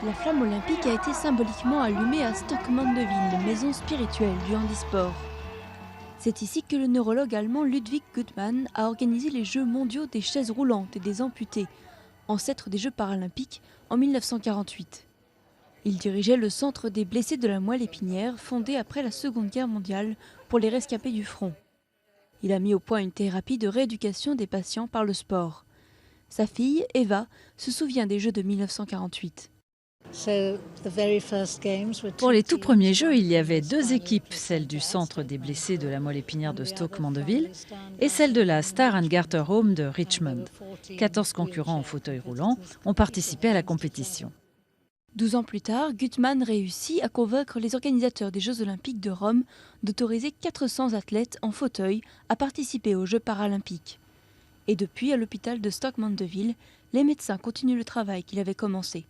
La flamme olympique a été symboliquement allumée à Stoke Mandeville, maison spirituelle du handisport. C'est ici que le neurologue allemand Ludwig Guttmann a organisé les Jeux mondiaux des chaises roulantes et des amputés, ancêtres des Jeux paralympiques, en 1948. Il dirigeait le centre des blessés de la moelle épinière, fondé après la Seconde Guerre mondiale pour les rescapés du front. Il a mis au point une thérapie de rééducation des patients par le sport. Sa fille, Eva, se souvient des Jeux de 1948. Pour les tout premiers Jeux, il y avait deux équipes, celle du centre des blessés de la moelle épinière de Stoke Mandeville et celle de la Star and Garter Home de Richmond. 14 concurrents en fauteuil roulant ont participé à la compétition. 12 ans plus tard, Guttmann réussit à convaincre les organisateurs des Jeux olympiques de Rome d'autoriser 400 athlètes en fauteuil à participer aux Jeux paralympiques. Et depuis, à l'hôpital de Stoke Mandeville, les médecins continuent le travail qu'il avait commencé.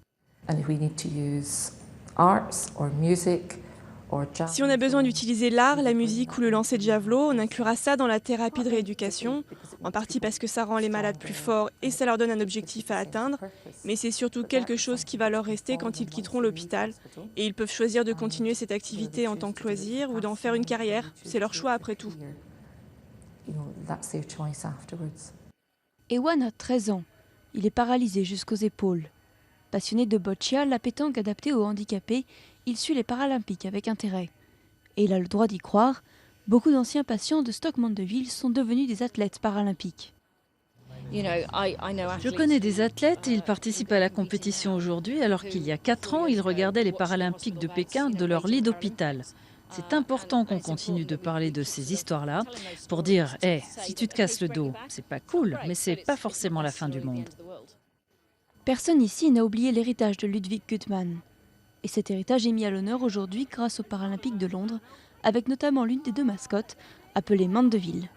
Si on a besoin d'utiliser l'art, la musique ou le lancer de javelot, on inclura ça dans la thérapie de rééducation, en partie parce que ça rend les malades plus forts et ça leur donne un objectif à atteindre, mais c'est surtout quelque chose qui va leur rester quand ils quitteront l'hôpital, et ils peuvent choisir de continuer cette activité en tant que loisir ou d'en faire une carrière, c'est leur choix après tout. Ewan a 13 ans, il est paralysé jusqu'aux épaules. Passionné de boccia, la pétanque adaptée aux handicapés, il suit les Paralympiques avec intérêt. Et il a le droit d'y croire, beaucoup d'anciens patients de Stoke Mandeville sont devenus des athlètes paralympiques. Je connais des athlètes et ils participent à la compétition aujourd'hui alors qu'il y a 4 ans, ils regardaient les Paralympiques de Pékin de leur lit d'hôpital. C'est important qu'on continue de parler de ces histoires-là pour dire hey, si tu te casses le dos, c'est pas cool, mais c'est pas forcément la fin du monde. Personne ici n'a oublié l'héritage de Ludwig Guttmann. Et cet héritage est mis à l'honneur aujourd'hui grâce aux Paralympiques de Londres, avec notamment l'une des deux mascottes, appelée Mandeville.